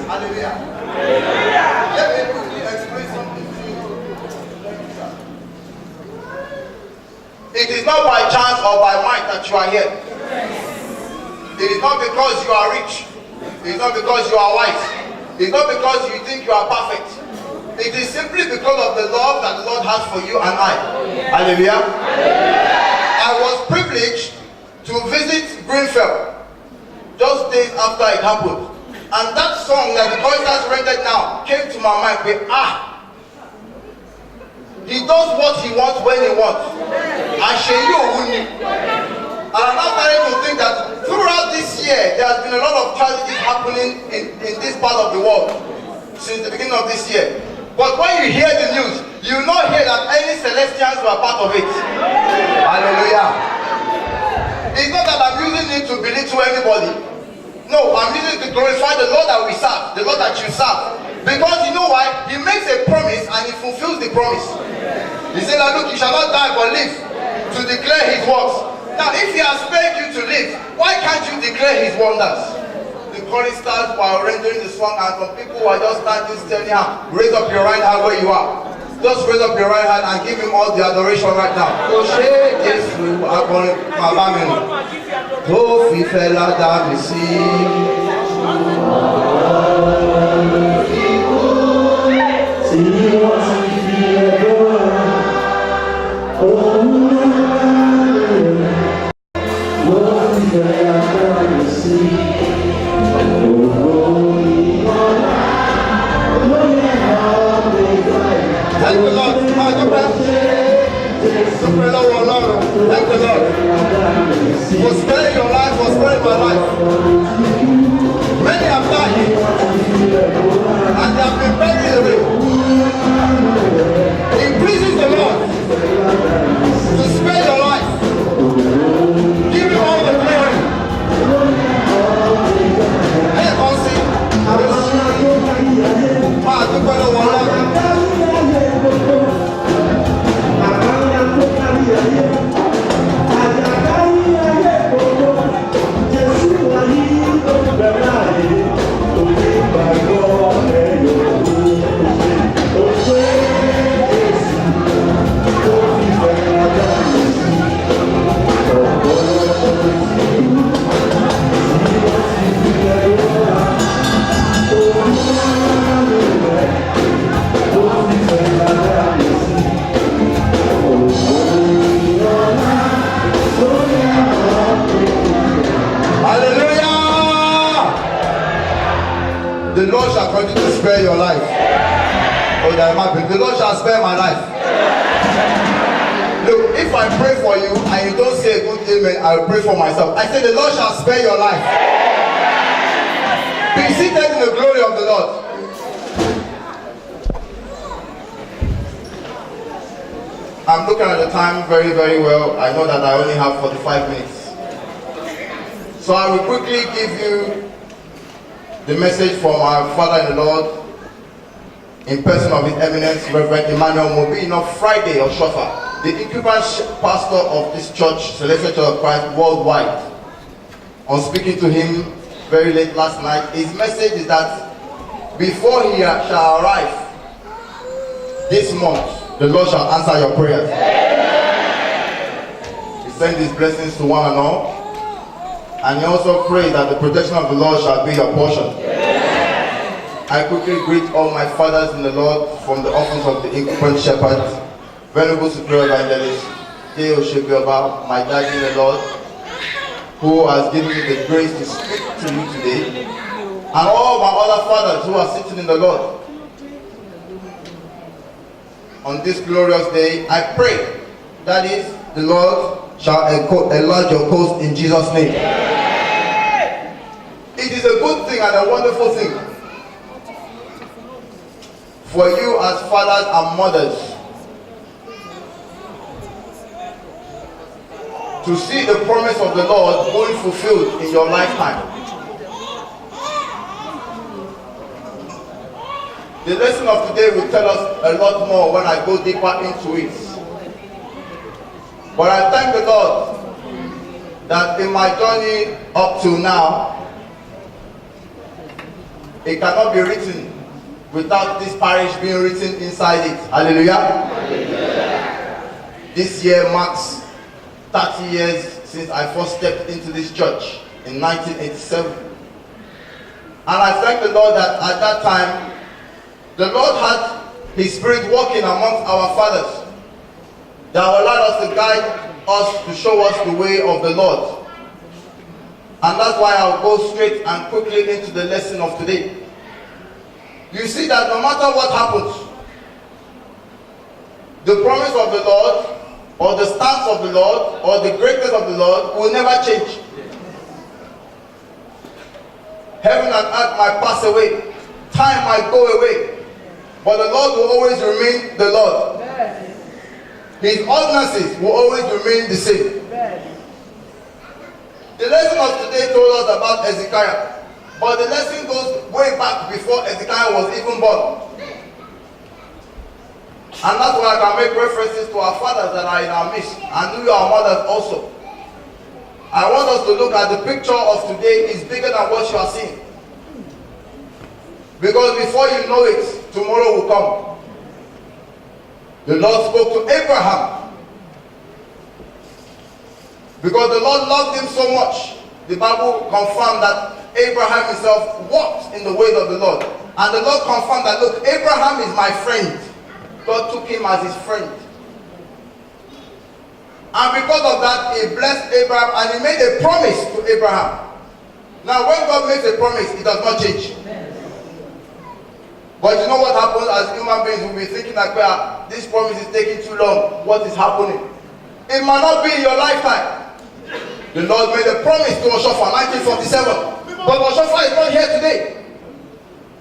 Hallelujah. Let me quickly explain something to you. It is not by chance or by might that you are here. It is not because you are rich. It is not because you are wise. It is not because you think you are perfect. It is simply because of the love that the Lord has for you and I. Hallelujah. I was privileged to visit Greenfield just days after it happened. And that song that the choristers rendered now came to my mind with, he does what he wants when he wants. And I'm now starting to think that throughout this year, there has been a lot of tragedies happening in this part of the world since the beginning of this year. But when you hear the news, you will not hear that any Celestians were part of it. Hallelujah. It's not that I'm using it to belittle anybody. No, I'm using it to glorify the Lord that we serve, the Lord that you serve. Because you know why? He makes a promise and he fulfills the promise. He said that, look, you shall not die but live to declare his works. Now, if he has spared you to live, why can't you declare his wonders? The choristers were rendering the song and some people were just standing still. Raise up your right hand where you are. Just raise up your right hand and give him all the adoration right now. Thank the Lord. Thank the Lord. For sparing your life, for sparing my life. Many have died and they have been buried away. It pleases the Lord to spare your life. Give him all the glory. Hey, Monsi. The Lord shall continue to spare your life. Oh, that might be. The Lord shall spare my life. Look, if I pray for you and you don't say a good amen, I will pray for myself. I say the Lord shall spare your life. Be seated in the glory of the Lord. I'm looking at the time very, very well. I know that I only have 45 minutes. So I will quickly give you the message from our Father in the Lord in person of His Eminence, Reverend Emmanuel Mobino, Friday of Shofar, the incumbent pastor of this church, Celestial Church of Christ worldwide. On speaking to him very late last night, his message is that before he shall arrive this month, the Lord shall answer your prayers. He sends his blessings to one and all. And he also prays that the protection of the Lord shall be your portion. I quickly greet all my fathers in the Lord from the office of the incumbent shepherd, Venerable Superior Evangelist, Theo Shebioba, my daddy in the Lord, who has given me the grace to speak to you today, and all my other fathers who are sitting in the Lord. On this glorious day, I pray that is the Lord shall enlarge your coast in Jesus' name. It is a good thing and a wonderful thing for you as fathers and mothers to see the promise of the Lord going fulfilled in your lifetime. The lesson of today will tell us a lot more when I go deeper into it. But I thank the Lord that in my journey up to now, it cannot be written without this parish being written inside it. Hallelujah. Hallelujah. This year marks 30 years since I first stepped into this church in 1987. And I thank the Lord that at that time, the Lord had His Spirit working amongst our fathers that allowed us to guide us, to show us the way of the Lord. And that's why I'll go straight and quickly into the lesson of today. You see that no matter what happens, the promise of the Lord, or the stance of the Lord, or the greatness of the Lord will never change. Heaven and earth might pass away, time might go away, but the Lord will always remain the Lord. His ordinances will always remain the same. The lesson of today told us about Hezekiah, but the lesson goes way back before Hezekiah was even born. And that's why I can make references to our fathers that are in our midst, and you, our mothers also. I want us to look at the picture of today is bigger than what you are seeing. Because before you know it, tomorrow will come. The Lord spoke to Abraham. Because the Lord loved him so much, the Bible confirmed that Abraham himself walked in the ways of the Lord. And the Lord confirmed that, look, Abraham is my friend. God took him as his friend. And because of that, he blessed Abraham and he made a promise to Abraham. Now, when God makes a promise, it does not change. But you know what happens as human beings? We'll be thinking like, well, this promise is taking too long. What is happening? It might not be in your lifetime. The Lord made a promise to Oshofa 1947. But Oshofa is not here today.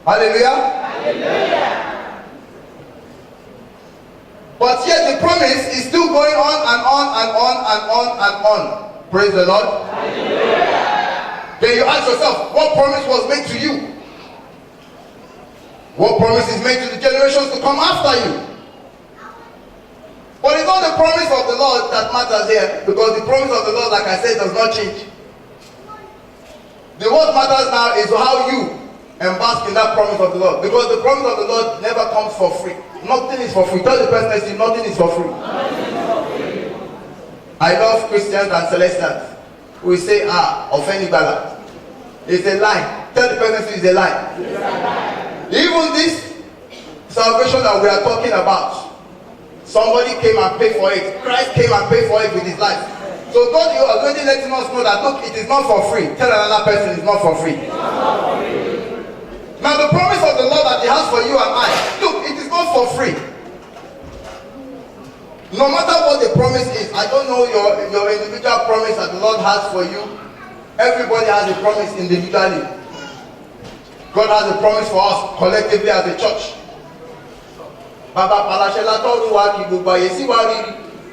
Hallelujah. Hallelujah. But yet the promise is still going on and on and on and on and on. Praise the Lord. Hallelujah. Then you ask yourself, what promise was made to you? What promise is made to the generations to come after you? But it's not the promise of the Lord that matters here, because the promise of the Lord, like I said, does not change. The what matters now is how you embark in that promise of the Lord, because the promise of the Lord never comes for free. Nothing is for free. Tell the person next to you, nothing is for free. I love Christians and Celestials. We say, offending bala. It's a lie. Tell the person next to you, it's a lie. Even this salvation that we are talking about, somebody came and paid for it. Christ came and paid for it with his life. So God, you are already letting us know that, look, it is not for free. Tell another person it's not for free. Now the promise of the Lord that he has for you and I, look, it is not for free. No matter what the promise is, I don't know your individual promise that the Lord has for you. Everybody has a promise individually. God has a promise for us collectively as a church. Baba Palashela told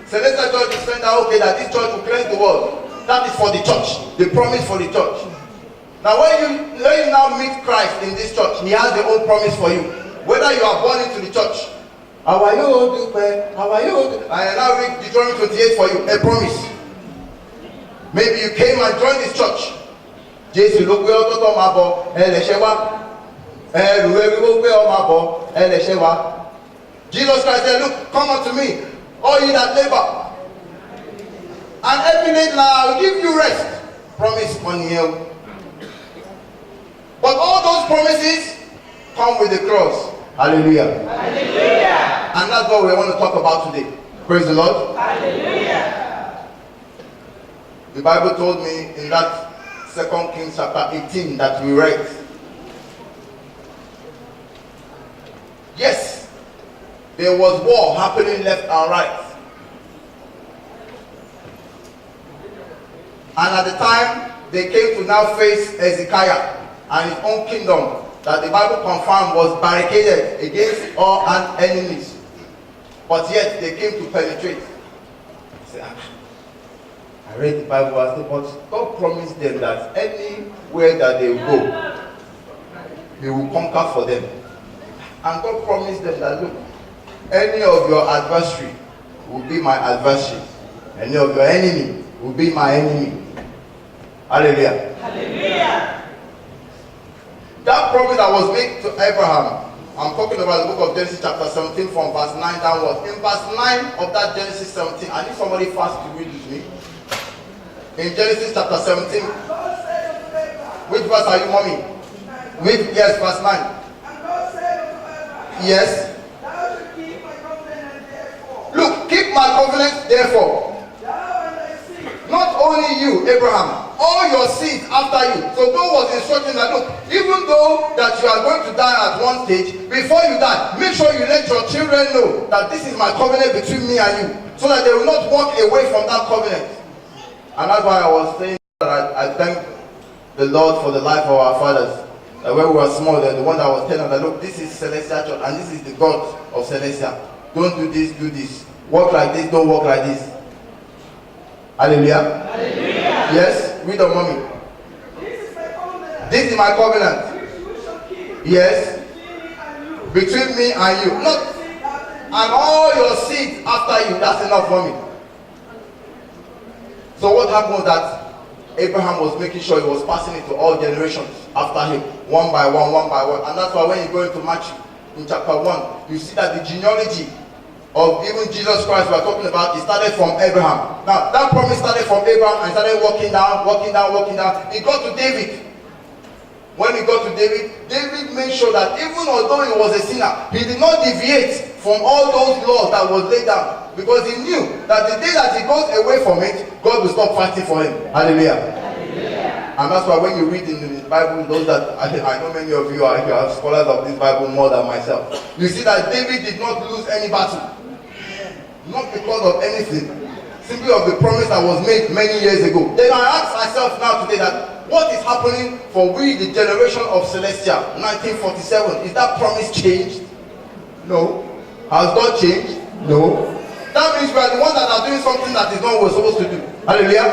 Celestial Church is saying that, okay, that this church will cleanse the world. That is for the church. The promise for the church. Now when you now meet Christ in this church, he has the own promise for you. Whether you are born into the church, how are you? I now read Deuteronomy 28 for you, a promise. Maybe you came and joined this church. Jesus Christ said, look, come unto me, all you that labor and every night I will give you rest. Promise on you. But all those promises come with the cross. Hallelujah. Hallelujah. And that's what we want to talk about today. Praise the Lord. Hallelujah. The Bible told me in that 2 Kings chapter 18 that we read. Yes, there was war happening left and right. And at the time, they came to now face Hezekiah and his own kingdom that the Bible confirmed was barricaded against all enemies. But yet, they came to penetrate. I read the Bible, but God promised them that anywhere that they will go, He will conquer for them. And God promised them that, look, any of your adversary will be my adversary. Any of your enemy will be my enemy. Hallelujah. Hallelujah. That promise that was made to Abraham, I'm talking about the book of Genesis chapter 17 from verse 9 downwards. In verse 9 of that Genesis 17, I need somebody fast to read with me. In Genesis chapter 17, which verse are you, mommy? Yes, verse 9. Yes. Look, keep my covenant therefore. Not only you, Abraham, all your seed after you. So God was instructing that, look, even though that you are going to die at one stage, before you die, make sure you let your children know that this is my covenant between me and you, so that they will not walk away from that covenant. And that's why I was saying that I thank the Lord for the life of our fathers. That when we were small, the one that was telling us that, look, this is Celestial Church and this is the God of Celestial. Don't do this, do this. Walk like this, don't walk like this. Hallelujah. Hallelujah. Yes, read on, mommy. This is my covenant. Yes. Between me and you. Not, and all your seed after you. That's enough for me. So what happened was that Abraham was making sure he was passing it to all generations after him, one by one, one by one. And that's why when you go into Matthew, in chapter 1, you see that the genealogy of even Jesus Christ we are talking about, it started from Abraham. Now, that promise started from Abraham and started walking down, walking down, walking down. It got to David. When he got to David, David made sure that even although he was a sinner, he did not deviate from all those laws that was laid down. Because he knew that the day that he goes away from it, God will stop fighting for him. Hallelujah. Hallelujah. And that's why when you read in the Bible, those that I know many of you are scholars of this Bible more than myself. You see that David did not lose any battle. Not because of anything, simply of the promise that was made many years ago. Then I ask myself now today that what is happening for we, the generation of Celestial, 1947? Is that promise changed? No. Has God changed? No. That means we are the ones that are doing something that is not what we're supposed to do. Hallelujah.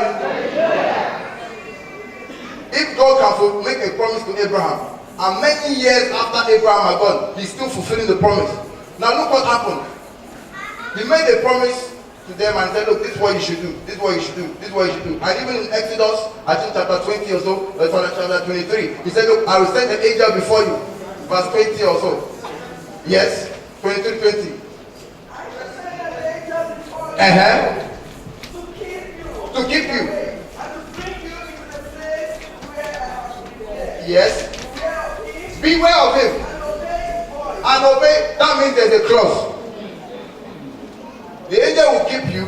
If God can make a promise to Abraham, and many years after Abraham had gone, he's still fulfilling the promise. Now look what happened. He made a promise to them and said, look, this is what you should do, this is what you should do, this is what you should do. And even in Exodus, I think chapter 20 or so, chapter 23, he said, look, I will send an angel before you. Verse 20 or so. Yes, 23, 20. To keep you. And to bring you into the place where I have prepared. Yes. Beware of him. And obey. That means there's a clause. The angel will keep you,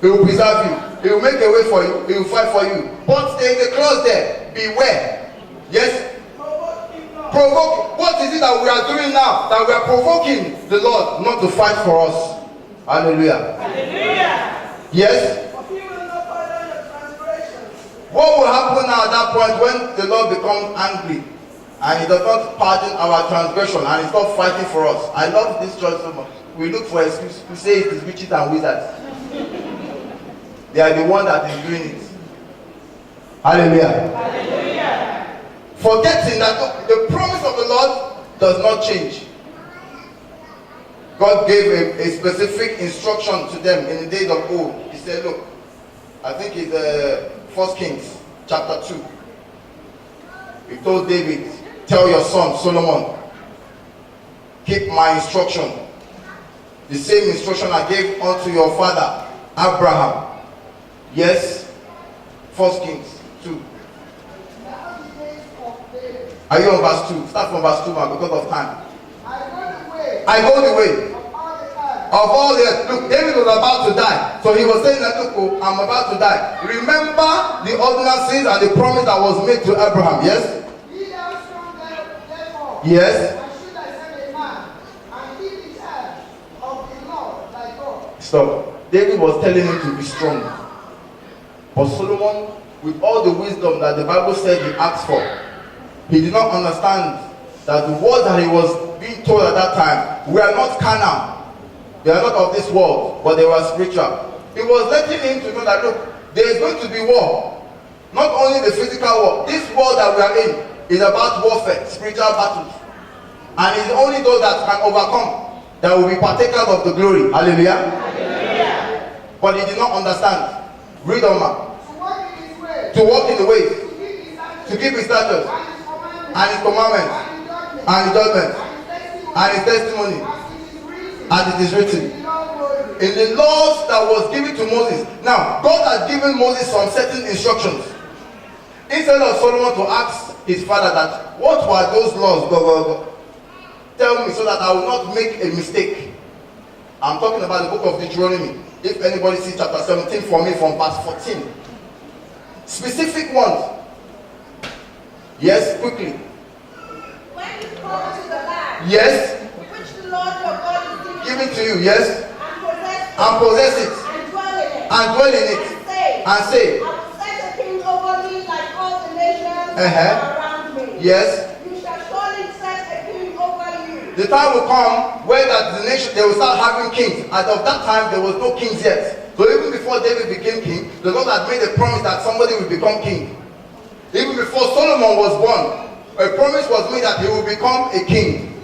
he will preserve you, he will make a way for you, he will fight for you. But there is a clause there, beware. Yes? Provoke. What is it that we are doing now? That we are provoking the Lord not to fight for us. Hallelujah. Hallelujah. Yes? What will happen now at that point when the Lord becomes angry and he does not pardon our transgression and he stops fighting for us? I love this church so much. We look for excuse to say it is witches and wizards. They are the one that is doing it. Hallelujah. Hallelujah. Forgetting that the promise of the Lord does not change. God gave a specific instruction to them in the days of old. He said, look, I think it's 1 Kings chapter 2. He told David, tell your son Solomon, keep my instruction. The same instruction I gave unto your father, Abraham. Yes? 1 Kings 2. Are you on verse 2? Start from verse 2 now because of time. I go the way of all the earth. Look, David was about to die. So he was saying that, look, oh, I'm about to die. Remember the ordinances and the promise that was made to Abraham. Yes? Yes? Stop. David was telling him to be strong. But Solomon, with all the wisdom that the Bible said he asked for, he did not understand that the words that he was being told at that time were not carnal. They are not of this world, but they were spiritual. He was letting him to know that, look, there is going to be war. Not only the physical war. This world that we are in is about warfare, spiritual battles. And it's only those that can overcome that will be partakers of the glory. Hallelujah. Hallelujah. But he did not understand. Read on, man. To walk in the ways. To keep his statutes. and his commandments, and his judgment, and his testimony, as it is written. In the laws that was given to Moses. Now, God had given Moses some certain instructions. Instead of Solomon to ask his father that, what were those laws? God, tell me so that I will not make a mistake. I'm talking about the book of Deuteronomy. If anybody sees chapter 17 for me from verse 14. Specific ones. Yes, quickly. When you come to the land, yes, which the Lord your God is giving to you, yes, and possess it, and dwell in it, and say, I will set a king over me like all the nations around me. Yes. You shall surely set a king over you. The time will come where that the nation, they will start having kings. As of that time, there was no kings yet. So even before David became king, the Lord had made a promise that somebody will become king. Even before Solomon was born, a promise was made that he will become a king.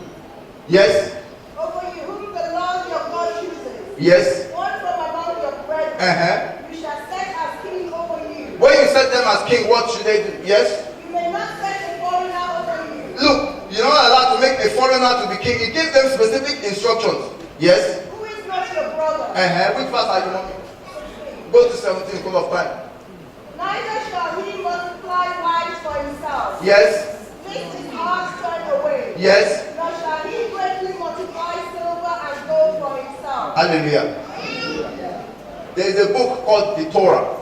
Yes? Over you, whom the Lord your God chooses. Yes? One from among your brethren. You shall set as king over you. When you set them as king, what should they do? Yes? You may not set a foreigner over you. Look, you're not allowed to make a foreigner to be king. He gives them specific instructions. Yes? Who is not your brother? Which verse are you on? Go to 17, full of time. Neither shall he multiply wives for himself. Yes. Lest his heart turn away. Yes. Nor shall he greatly multiply silver and gold for himself. Hallelujah. There is a book called the Torah.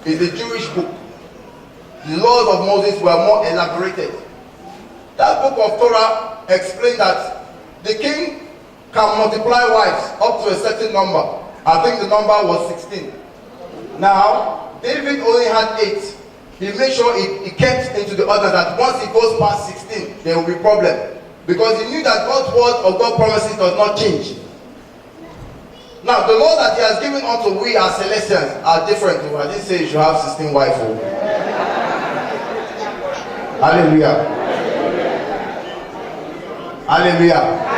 It's a Jewish book. The laws of Moses were more elaborated. That book of Torah explained that the king can multiply wives up to a certain number. I think the number was 16. Now, David only had 8. He made sure he kept into the order that once he goes past 16, there will be problem. Because he knew that God's word or God's promises does not change. Now, the law that he has given unto we as Celestians are different. I didn't say you should have 16 wives. Hallelujah. Hallelujah.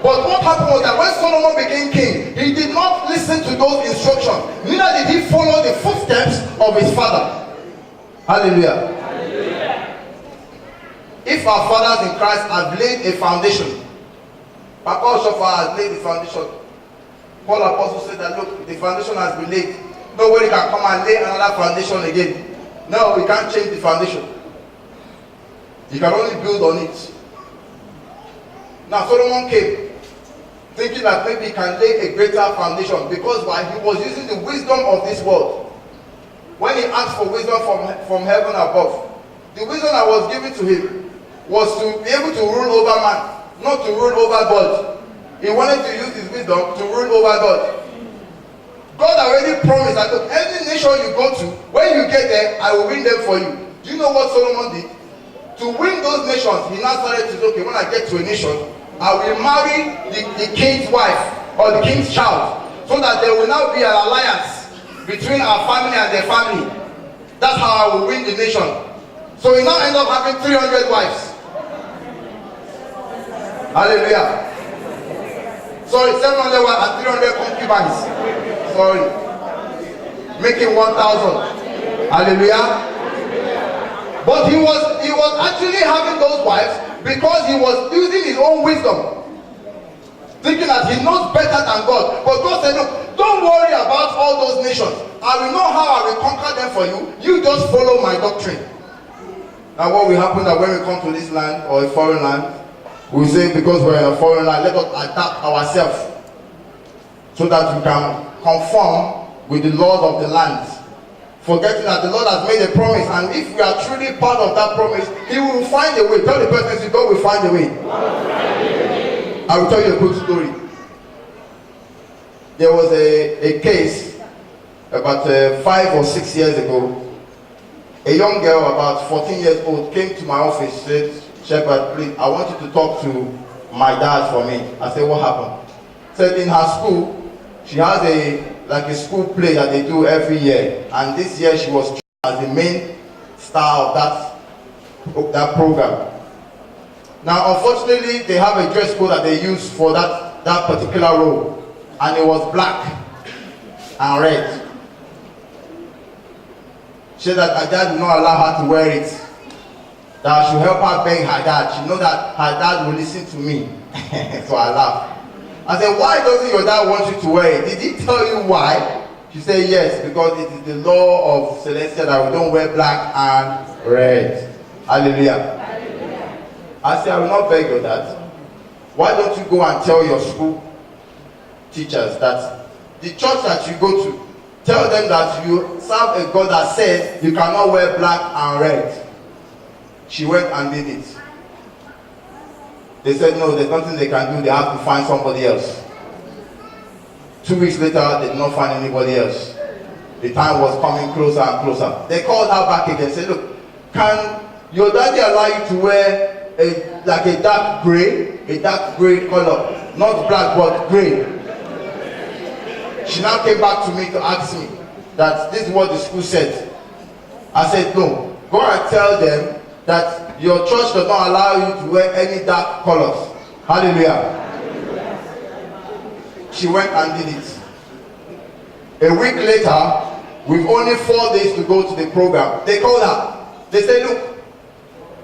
But what happened was that when Solomon became king, he did not listen to those instructions. Neither did he follow the footsteps of his father. Hallelujah. If our fathers in Christ have laid a foundation, Papa Shofar has laid the foundation. Paul Apostle said that, look, the foundation has been laid. Nobody can come and lay another foundation again. No, we can't change the foundation. You can only build on it. Now Solomon came, thinking that maybe he can lay a greater foundation, because why? He was using the wisdom of this world. When he asked for wisdom from heaven above, the wisdom that was given to him was to be able to rule over man, not to rule over God. He wanted to use his wisdom to rule over God. God already promised that look, any nation you go to, when you get there, I will win them for you. Do you know what Solomon did? To win those nations, he now started to say, okay, when I get to a nation, I will marry the king's wife or the king's child, so that there will now be an alliance between our family and their family. That's how I will win the nation. So he now ends up having 300 wives. Hallelujah. Sorry, 700 wives and 300 concubines. Sorry. Making 1,000. Hallelujah. But he was actually having those wives because he was using his own wisdom, thinking that he knows better than God. But God said, look, don't worry about all those nations. I will know how I will conquer them for you. You just follow my doctrine. Now what will happen that when we come to this land or a foreign land, we say because we're in a foreign land, let us adapt ourselves so that we can conform with the laws of the land. Forgetting that the Lord has made a promise, and if we are truly part of that promise, He will find a way. Tell the person, God will find a way. I will tell you a quick story. There was a case about 5 or 6 years ago. A young girl about 14 years old came to my office, said, Shepherd, please, I want you to talk to my dad for me. I said, what happened? Said in her school, she has a school play that they do every year, and this year she was chosen as the main star of that program. Now unfortunately they have a dress code that they use for that particular role, and it was black and red. She said that her dad did not allow her to wear it that I should help her beg her dad. She knows that her dad will listen to me. So I laughed. I said, why doesn't your dad want you to wear it? Did he tell you why? She said, yes, because it is the law of Celestia that we don't wear black and red. Hallelujah. Hallelujah. I said, I will not beg your dad. Why don't you go and tell your school teachers that the church that you go to, tell them that you serve a God that says you cannot wear black and red. She went and did it. They said no, there's nothing they can do, they have to find somebody else. 2 weeks later, they did not find anybody else. The time was coming closer and closer. They called her back again and said, look, can your daddy allow you to wear a dark gray color, not black but gray? She now came back to me to ask me that this is what the school said. I said, no, go and tell them that your church does not allow you to wear any dark colors. Hallelujah. She went and did it. A week later, with only 4 days to go to the program, they called her. They said, look,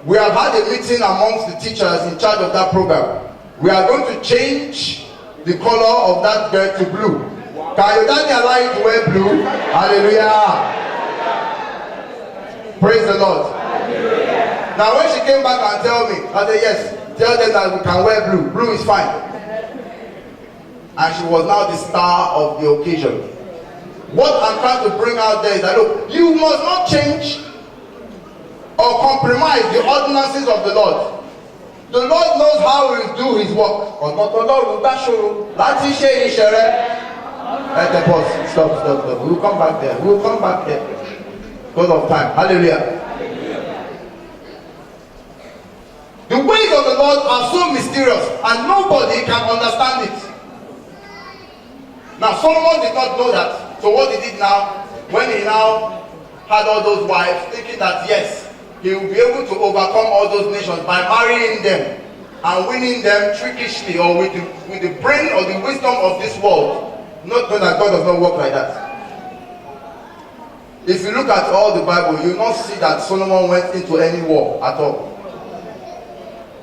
we have had a meeting amongst the teachers in charge of that program. We are going to change the color of that girl to blue. Can your daddy allow you to wear blue? Hallelujah. Praise the Lord. Hallelujah. Now when she came back and tell me, I said, yes, tell them that we can wear blue. Blue is fine. And she was now the star of the occasion. What I'm trying to bring out there is that, look, you must not change or compromise the ordinances of the Lord. The Lord knows how he will do his work. Stop. We'll come back there. Because of time. Hallelujah. The ways of the Lord are so mysterious and nobody can understand it. Now Solomon did not know that. So what he did now, when he now had all those wives, thinking that yes, he will be able to overcome all those nations by marrying them and winning them trickishly or with the brain or the wisdom of this world. Not knowing that God does not work like that. If you look at all the Bible, you will not see that Solomon went into any war at all.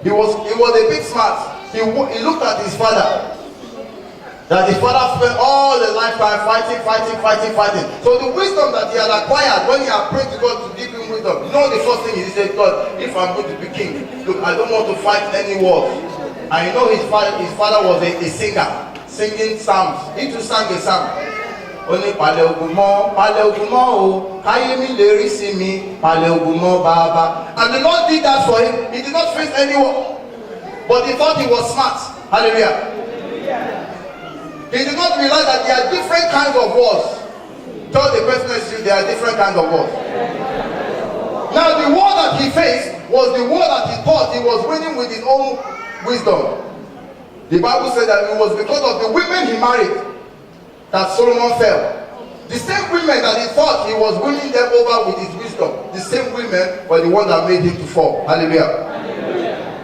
He was a bit smart. He looked at his father. That his father spent all the lifetime fighting. So the wisdom that he had acquired when he had prayed to God to give him wisdom, you know the first thing he said, God, if I'm going to be king, look, I don't want to fight any wars. And you know his father was a singer, singing psalms. He too sang a psalm. Only pale ogumo o, kayemi leri simi, pale ogumo baba. And the Lord did that for him. He did not face any war, but he thought he was smart. Hallelujah. He did not realize that there are different kinds of wars. Tell the person next to you, there are different kinds of wars. Now the war that he faced was the war that he thought he was winning with his own wisdom. The Bible said that it was because of the women he married that Solomon fell. The same women that he thought he was winning them over with his wisdom, the same women were the ones that made him to fall. Hallelujah.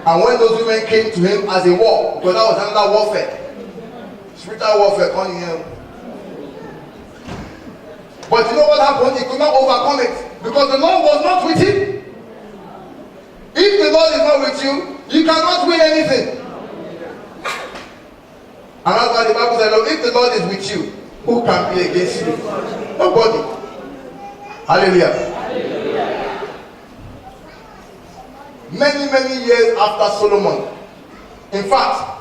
And when those women came to him as a war, because that was another warfare, spiritual warfare coming here. But you know what happened? He could not overcome it because the Lord was not with him. If the Lord is not with you, you cannot win anything. And that's why the Bible says, look, if the Lord is with you, who can be against you? Nobody. Hallelujah. Hallelujah. Many years after Solomon, in fact,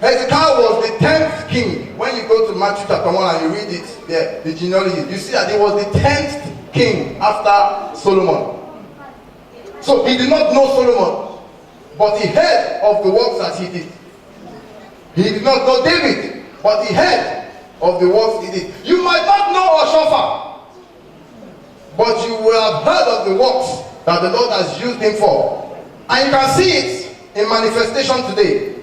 Hezekiah was the 10th king. When you go to Matthew chapter 1 and you read it there, the genealogy, you see that he was the 10th king after Solomon. So he did not know Solomon, but he heard of the works that he did. He did not know David, but he heard of the works he did. You might not know Oshofa, but you will have heard of the works that the Lord has used him for. And you can see it in manifestation today.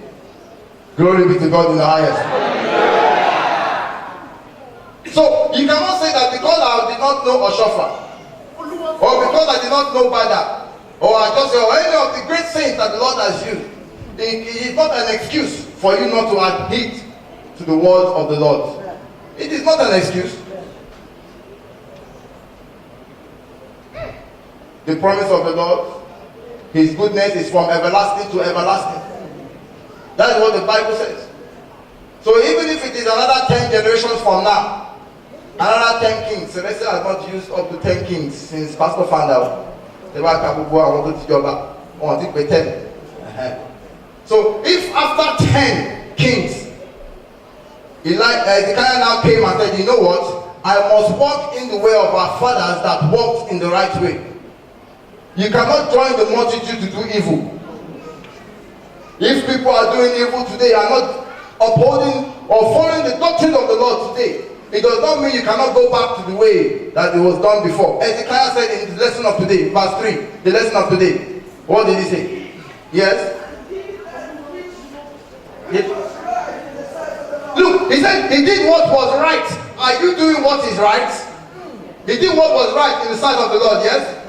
Glory be to God in the highest. So you cannot say that because I did not know Oshofa, or because I did not know Bada, or I just say, or any of the great saints that the Lord has used, it is not an excuse for you not to adhere to the word of the Lord. It is not an excuse. The promise of the Lord His goodness is from everlasting to everlasting. That is what the Bible says. So even if it is another 10 generations from now, another 10 kings, Celestial has not used up to 10 kings since Pastor found out. So if after 10 kings, Hezekiah now came and said, you know what? I must walk in the way of our fathers that walked in the right way. You cannot join the multitude to do evil. If people are doing evil today, are not upholding or following the doctrine of the Lord today, it does not mean you cannot go back to the way that it was done before. Hezekiah said in the lesson of today, verse 3, the lesson of today, what did he say? Yes? Look, he said he did what was right. Are you doing what is right? He did what was right in the sight of the Lord, yes?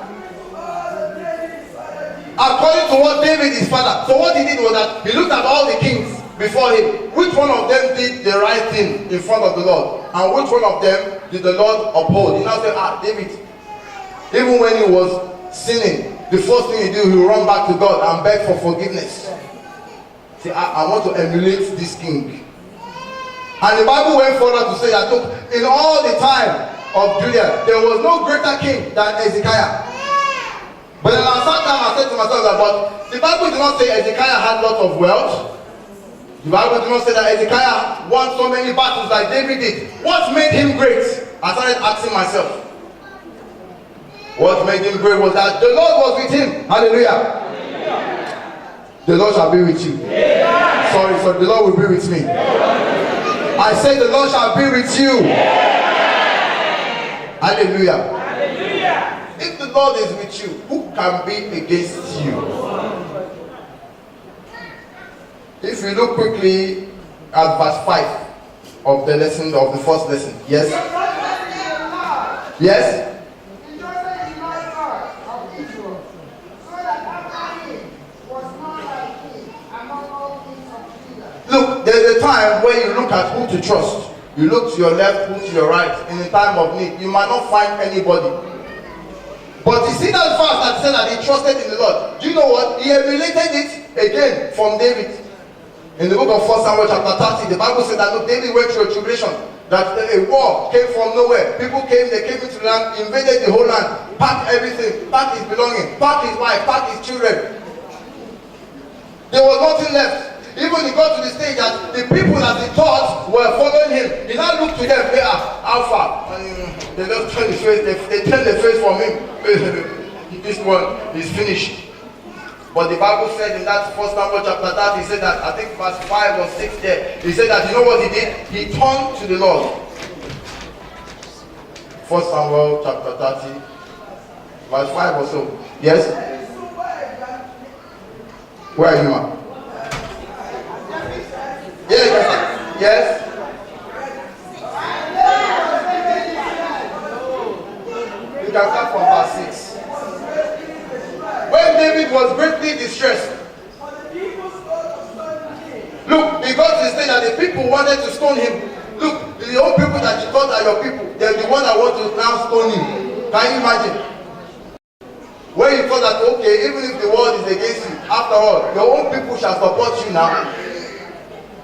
According to what David his father. So what he did was that he looked at all the kings before him. Which one of them did the right thing in front of the Lord? And which one of them did the Lord uphold? He now said, David, even when he was sinning, the first thing he did, he run back to God and beg for forgiveness. See, I want to emulate this king. And the Bible went further to say that, look, in all the time of Judah, there was no greater king than Hezekiah. But then at some time I said to myself that, but the Bible did not say Hezekiah had lots of wealth. The Bible did not say that Hezekiah won so many battles like David did. What made him great? I started asking myself. What made him great was that the Lord was with him. Hallelujah. The Lord shall be with you. Sorry, the Lord will be with me. I say the Lord shall be with you. Hallelujah. If the Lord is with you, who can be against you? If you look quickly at verse 5 of the lesson, of the first lesson. Yes? Yes? Look, there's a time where you look at who to trust. You look to your left, who to your right. In a time of need, you might not find anybody. But you see that verse that said that he trusted in the Lord. Do you know what? He emulated it again from David. In the book of 1 Samuel chapter 30, the Bible said that, look, David went through a tribulation. That a war came from nowhere. People came, they came into the land, invaded the whole land, packed everything, packed his belongings, packed his wife, packed his children. There was nothing left. Even he got to the stage that the people that he thought were following him, he now looked to them, they are Alpha. And they just turn his face, they turn their face from him. This one is finished. But the Bible said in that 1 Samuel chapter 30, he said that, I think verse 5 or 6 there, he said that, you know what he did? He turned to the Lord. 1 Samuel chapter 30, verse 5 or so. Yes? Where are you, man? Yes. Yes. You can start from verse 6. When David was greatly distressed, look, because he said that the people wanted to stone him. Look, the old people that you thought are your people, they're the one that want to now stone him. Can you imagine? When you thought that, okay, even if the world is against you, after all, your own people shall support you now.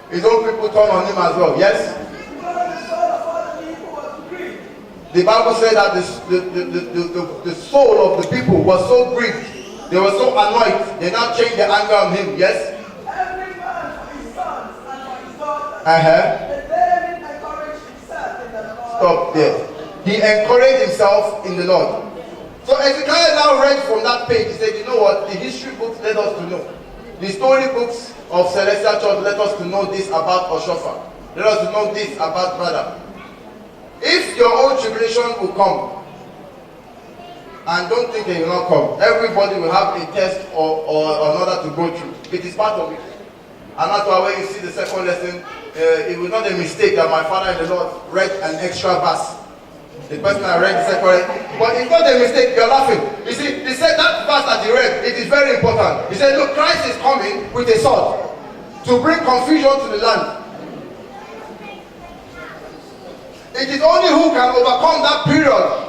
His own people turn on him as well. Yes? The Bible said that the soul of the people was so grieved. They were so annoyed. They now changed their anger on him. Yes? Every man for his sons and for his daughters. But David encouraged himself in the Lord. Stop there. He encouraged himself in the Lord. So Hezekiah now read from that page. He said, you know what? The history books let us to know. The story books of Celestial Church let us to know this about Oshofa. Let us to know this about brother. If your own tribulation will come, and don't think it will not come, everybody will have a test or another to go through. It is part of it. And that's why when you see the second lesson, it was not a mistake that my father in the Lord read an extra verse. The person I read the second, but it's not a mistake, you're laughing. You see, he said that verse that he read, it is very important. He said, look, Christ is coming with a sword to bring confusion to the land. It is only who can overcome that period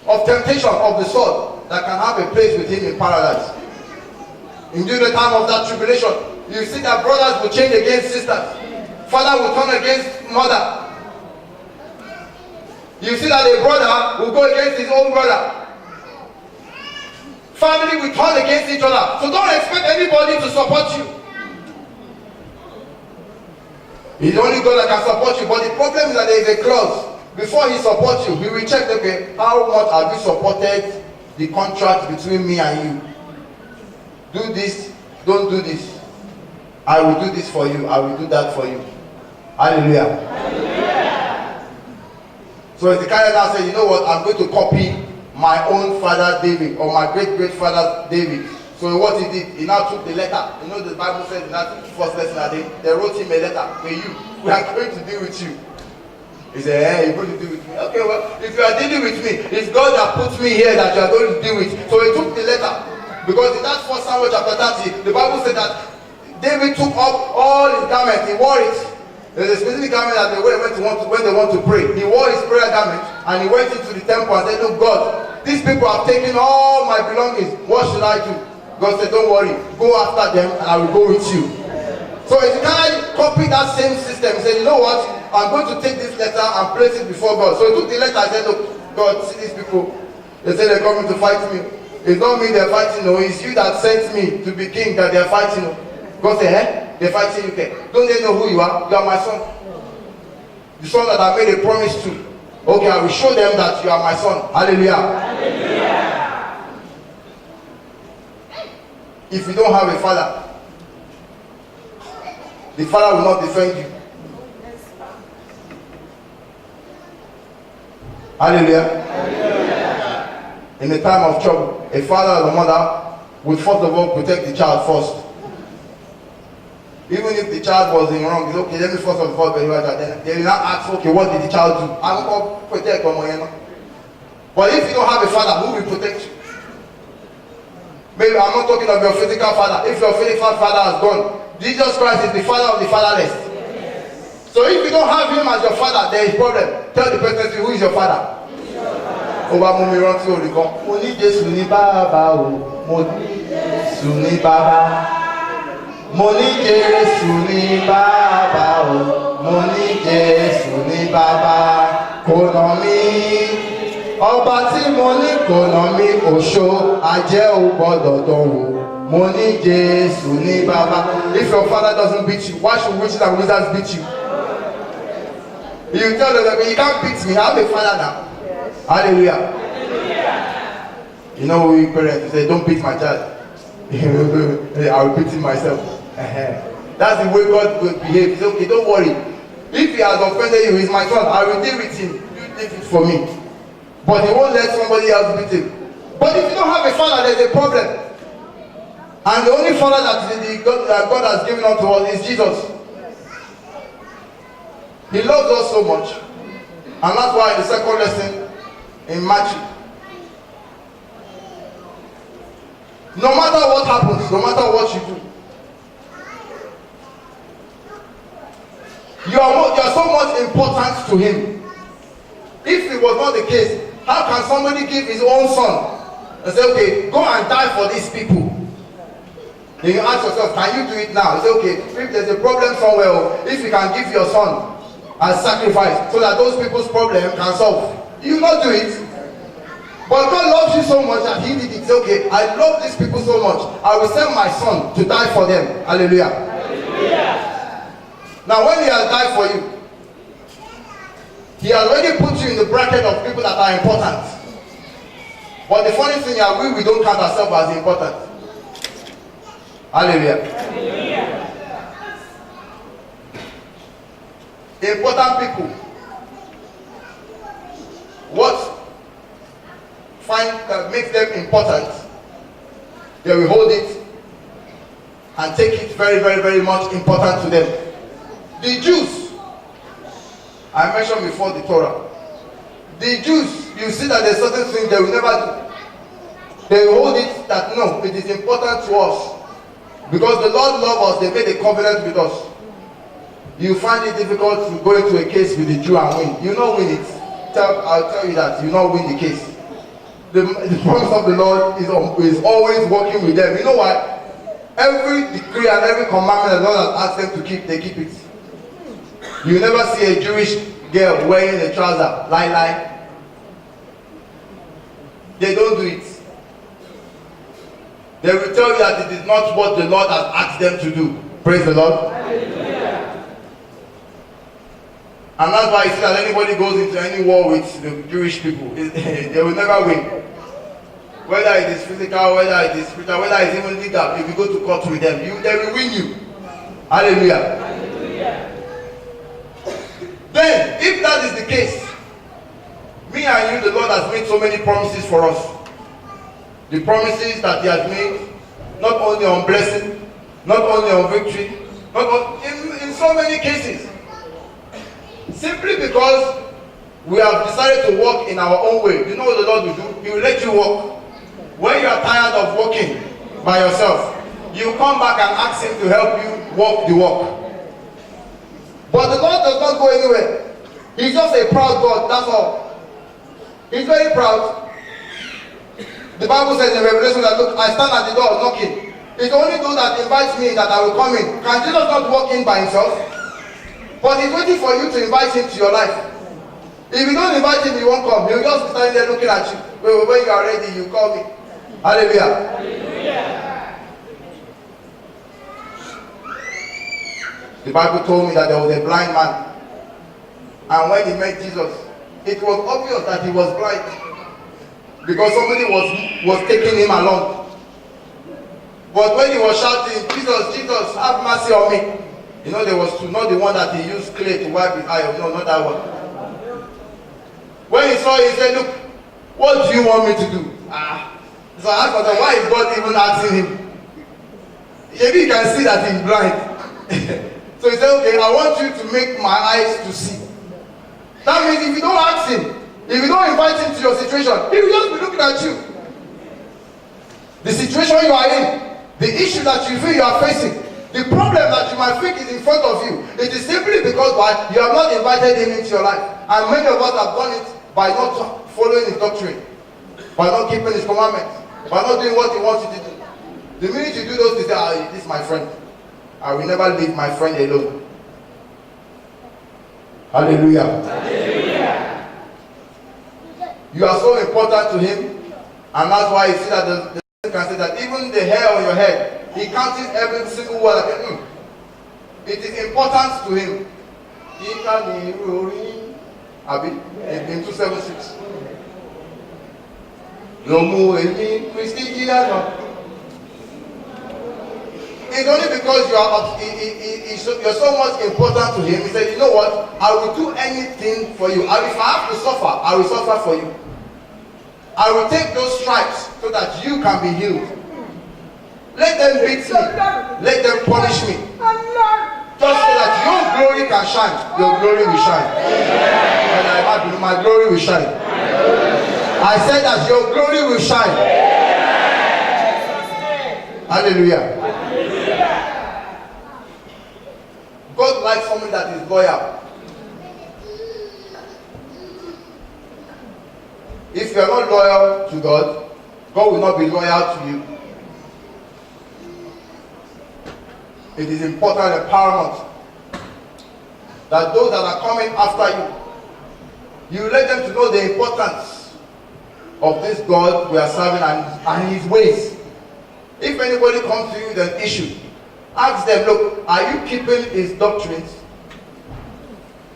of temptation of the sword that can have a place with him in paradise. During the time of that tribulation, you see that brothers will change against sisters. Father will turn against mother. You see that a brother will go against his own brother. Family will turn against each other. So don't expect anybody to support you. It's only God that can support you. But the problem is that there is a clause. Before he supports you, he will check, okay, how much have you supported the contract between me and you? Do this, don't do this. I will do this for you. I will do that for you. Hallelujah. Hallelujah. So Hezekiah now said, you know what, I'm going to copy my own father David, or my great-great-father David. So what he did, he now took the letter. You know the Bible says in that first lesson that they wrote him a letter. Hey, you, we are going to deal with you. He said, hey, you're going to deal with me. Okay, well, if you are dealing with me, it's God that puts me here that you are going to deal with. So he took the letter. Because in that 1 Samuel chapter 30, the Bible said that David took up all his garments, he wore it. There's a specific garment that they wear when they want to pray. He wore his prayer garment and he went into the temple and said, look, God, these people have taken all my belongings. What should I do? God said, don't worry, go after them and I will go with you. So Hezekiah copied that same system. He said, you know what? I'm going to take this letter and place it before God. So he took the letter and said, look, God, see these people. They say they're coming to fight me. It's not me they're fighting, no. It's you that sent me to be king that they're fighting. God said, eh? They're fighting you. Okay. Don't they know who you are? You are my son. The son that I made a promise to. Okay, I will show them that you are my son. Hallelujah. Hallelujah. If you don't have a father, the father will not defend you. Hallelujah. Hallelujah. In the time of trouble, a father or a mother will first of all protect the child first. Even if the child was in wrong, it's okay, let me first of all, then they will not ask, okay, what did the child do? I will protect them. But if you don't have a father, who will protect you? Maybe I'm not talking of your physical father. If your physical father has gone, Jesus Christ is the father of the fatherless. Yes. So if you don't have him as your father, there is problem. Tell the person, who is your father? Over mo mi rántí orin kan. Mo ní Jésù ní bàbá o. Mo ní Jésù ní bàbá. Mo ní Jésù ní bàbá o. Mo ní Jésù ní bàbá. Kò nà mí. Ọba tí mo ní kò nà mí òṣó. Ajẹ́ ò gbọ́dọ̀ dánwò. Mo ní Jésù ní bàbá. If your father doesn't beat you, why should witches and wizards beat you? You tell them, you can't beat me. I have a father now. Hallelujah. Hallelujah. You know, we parents say, don't beat my child. I will beat him myself. That's the way God will behave. He says, okay, don't worry. If he has offended you, he's my son. I will deal with him. You take it for me. But he won't let somebody else beat him. But if you don't have a father, there's a problem. And the only father that God has given unto us is Jesus. He loves us so much. And that's why in the second lesson, in Matthew, no matter what happens, no matter what you do, you are so much important to him. If it was not the case, how can somebody give his own son and say, okay, go and die for these people? Then you ask yourself, can you do it now? You say, okay, if there's a problem somewhere, if you can give your son as sacrifice so that those people's problem can solve, you will not do it. But God loves you so much that he did it. Say, okay, I love these people so much, I will send my son to die for them. Hallelujah. Hallelujah. Now when he has died for you, he has already put you in the bracket of people that are important. But the funny thing is, we don't count ourselves as important. Hallelujah. Hallelujah. Important people. What makes them important, they will hold it and take it very, very, very much important to them. The Jews, I mentioned before the Torah. The Jews, you see that there's certain things they will never do. They will hold it that no, it is important to us. Because the Lord loves us, they made a covenant with us. You find it difficult to go into a case with the Jew and win. You not win it. I'll tell you that you not win the case. The promise of the Lord is always working with them. You know why? Every decree and every commandment the Lord has asked them to keep, they keep it. You never see a Jewish girl wearing a trouser, lie. They don't do it. They will tell you that it is not what the Lord has asked them to do. Praise the Lord. Hallelujah. And that's why I see that anybody goes into any war with the Jewish people, they will never win. Whether it is physical, whether it is spiritual, whether it is even legal, if you go to court with them, they will win you. Hallelujah. Hallelujah. Then, if that is the case, me and you, the Lord has made so many promises for us. The promises that He has made, not only on blessing, not only on victory, in so many cases. Simply because we have decided to walk in our own way. You know what the Lord will do? He will let you walk. When you are tired of walking by yourself, you come back and ask Him to help you walk the walk. But the Lord does not go anywhere. He's just a proud God, that's all. He's very proud. The Bible says in Revelation that, look, I stand at the door knocking. It's only those that invite me that I will come in. Can Jesus not walk in by Himself? But He's waiting for you to invite Him to your life. If you don't invite Him, He won't come. He'll just be standing there looking at you. When you are ready, you call me. Hallelujah. Hallelujah. The Bible told me that there was a blind man. And when he met Jesus, it was obvious that he was blind. Because somebody was taking him along. But when he was shouting, Jesus, Jesus, have mercy on me. You know, there was two, not the one that he used clay to wipe his eye. No, not that one. When he saw it, he said, look, what do you want me to do? So I asked myself, why is God even asking him? Maybe you can see that he's blind. So he said, okay, I want you to make my eyes to see. That means if you don't ask Him, if you don't invite Him to your situation, He will just be looking at you. The situation you are in, the issue that you feel you are facing, the problem that you might think is in front of you, it is simply because why? You have not invited Him into your life. And many of us have done it by not following His doctrine, by not keeping His commandments, by not doing what He wants you to do. The minute you do those things, this is my friend. I will never leave my friend alone. Hallelujah. Hallelujah. You are so important to Him, and that's why you see that the can say that even the hair on your head, He counts every single one. It is important to Him. In 276. It's only because you're so much important to Him. He said, you know what? I will do anything for you. If I have to suffer, I will suffer for you. I will take those stripes so that you can be healed. Let them beat me. Let them punish me. Just so that your glory can shine. Your glory will shine. And my glory will shine. I said that your glory will shine. Hallelujah. God likes someone that is loyal. If you are not loyal to God, God will not be loyal to you. It is important and paramount that those that are coming after you, you let them to know the importance of this God we are serving and His ways. If anybody comes to you with an issue, ask them, look, are you keeping His doctrines?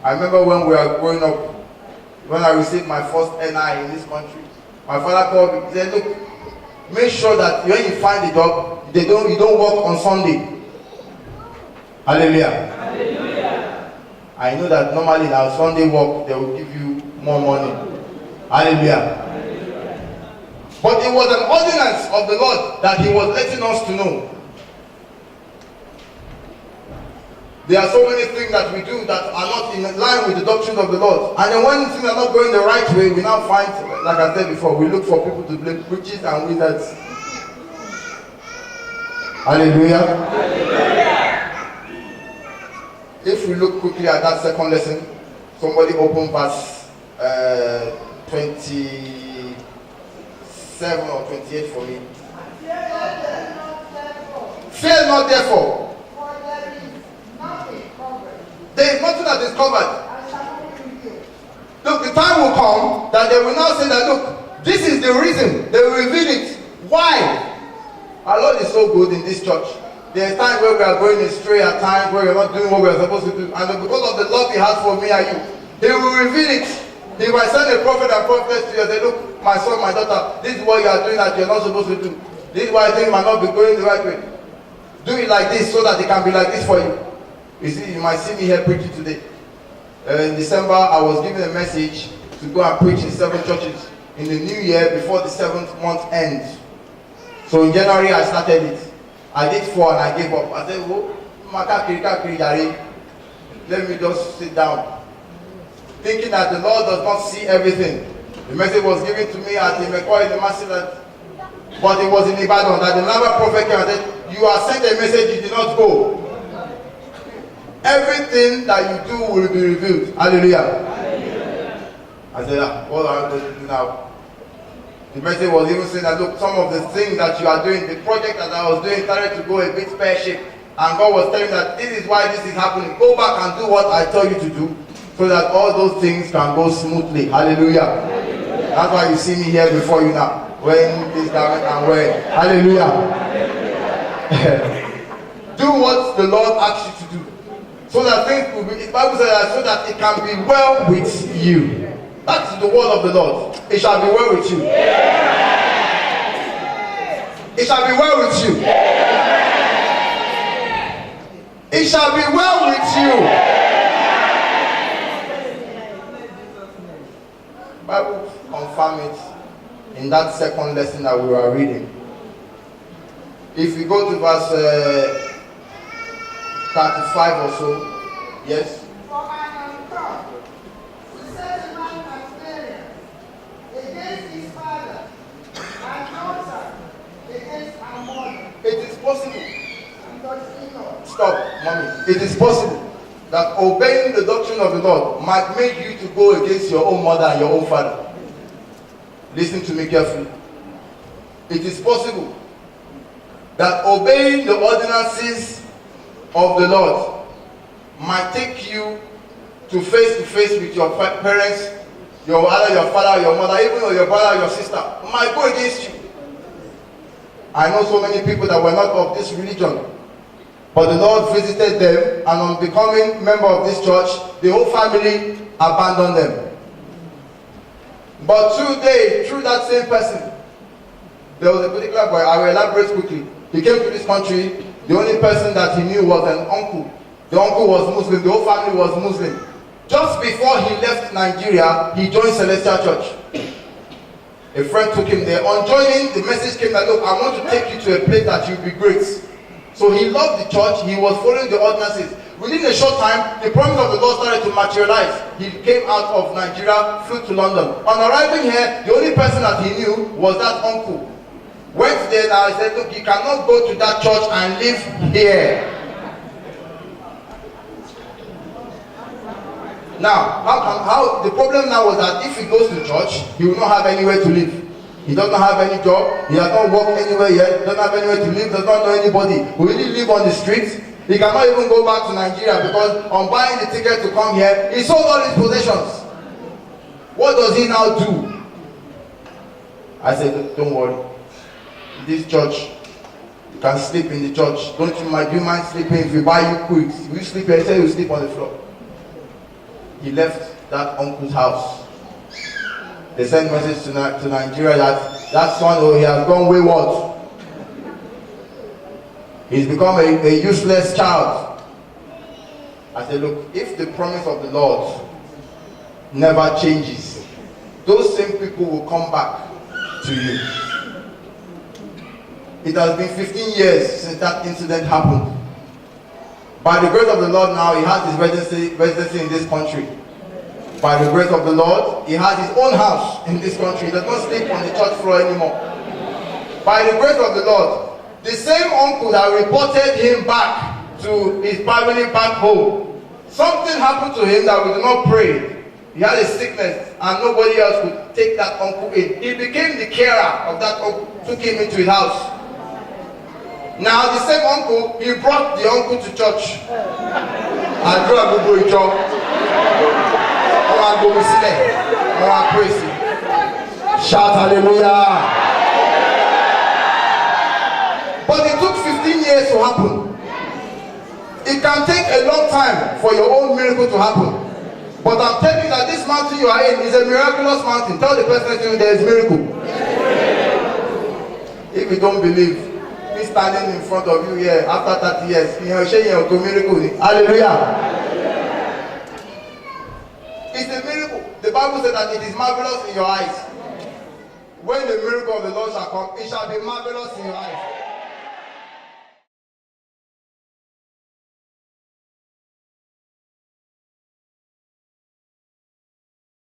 I remember when we were growing up, when I received my first NI in this country, my father called me. He said, look, make sure that when you find a job, you don't work on Sunday. Hallelujah. Hallelujah. I know that normally in our Sunday work, they will give you more money. Hallelujah. Hallelujah. But it was an ordinance of the Lord that He was letting us to know. There are so many things that we do that are not in line with the doctrines of the Lord. And then when things are not going the right way, we now find, like I said before, we look for people to blame, witches and wizards. Hallelujah. Hallelujah. If we look quickly at that second lesson, somebody open verse 27 or 28 for me. Fear not therefore. For there is nothing covered, There is nothing that is covered. and shall not be revealed. Look, the time will come that they will now say that, look, this is the reason. They will reveal it. Why? Our Lord is so good in this church. There are times where we are going astray, at times where we are not doing what we are supposed to do. And because of the love He has for me and you, He will reveal it. He will send a prophet and prophetess to you and say, look, my son, my daughter, this is what you are doing that you are not supposed to do. This is why I think you might not be going the right way. Do it like this so that it can be like this for you. You see, you might see me here preaching today. In December, I was given a message to go and preach in 7 churches in the new year before the 7th month ends. So in January, I started it. I did 4 and I gave up. I said, oh, let me just sit down. Thinking that the Lord does not see everything. The message was given to me at the McCoy in the Massive, but it was in Ibadan that another prophet came and said, you are sent a message, you did not go. Everything that you do will be revealed. Hallelujah. I said, what am I going to do now? The message was even saying that, look, some of the things that you are doing, the project that I was doing started to go a bit pear-shaped. And God was telling me that this is why this is happening. Go back and do what I tell you to do so that all those things can go smoothly. Hallelujah. That's why you see me here before you now. Wearing this garment and wearing. Hallelujah. Do what the Lord asks you to do. So that things will be, the Bible says that, so that it can be well with you. That's the word of the Lord. It shall be well with you. It shall be well with you. It shall be well with you. Bible confirm it in that second lesson that we were reading. If we go to verse 35 or so, yes. For I am come to set a man at variance against his father, and daughter against her mother. It is possible. And daughter-in-law. Stop, mommy. It is possible that obeying the doctrine of the Lord might make you to go against your own mother and your own father. Listen to me carefully. It is possible that obeying the ordinances of the Lord might take you to face with your parents, either your father or your mother, even your brother or your sister, might go against you. I know so many people that were not of this religion, but the Lord visited them, and on becoming member of this church, the whole family abandoned them. But today, through that same person, there was a particular boy, I will elaborate quickly. He came to this country. The only person that he knew was an uncle. The uncle was Muslim, the whole family was Muslim. Just before he left Nigeria, he joined Celestial Church. A friend took him there. On joining, the message came that, look, I want to take you to a place that you'll be great. So he loved the church, he was following the ordinances. Within a short time, the promise of the Lord started to materialize. He came out of Nigeria, flew to London. On arriving here, the only person that he knew was that uncle. Went there and I said, look, you cannot go to that church and live here. Now, how the problem now was that if he goes to church, he will not have anywhere to live. He does not have any job, he has not worked anywhere yet, doesn't have anywhere to live, does not know anybody. Will he live on the streets? He cannot even go back to Nigeria because on buying the ticket to come here, he sold all his possessions. What does he now do? I said, don't worry. This church, you can sleep in the church. Do you mind sleeping? If we buy you quick, will you sleep here? He said you sleep on the floor. He left that uncle's house. They sent message to Nigeria that son, oh, he has gone wayward. He's become a useless child. I said, look, if the promise of the Lord never changes, those same people will come back to you. It has been 15 years since that incident happened. By the grace of the Lord now, he has his residency in this country. By the grace of the Lord, he has his own house in this country. He does not sleep on the church floor anymore. By the grace of the Lord, the same uncle that reported him back to his family back home, something happened to him that we did not pray. He had a sickness and nobody else could take that uncle in. He became the carer of that uncle, took him into his house. Now the same uncle, he brought the uncle to church. I drew a good job. Oh, I go see them. Oh, I praise you. Shout hallelujah. But it took 15 years to happen. It can take a long time for your own miracle to happen. But I'm telling you that this mountain you are in is a miraculous mountain. Tell the person next to you there is miracle. If you don't believe, me standing in front of you here after 30 years, you share your miracle. Hallelujah. It's a miracle. The Bible says that it is marvelous in your eyes. When the miracle of the Lord shall come, it shall be marvelous in your eyes.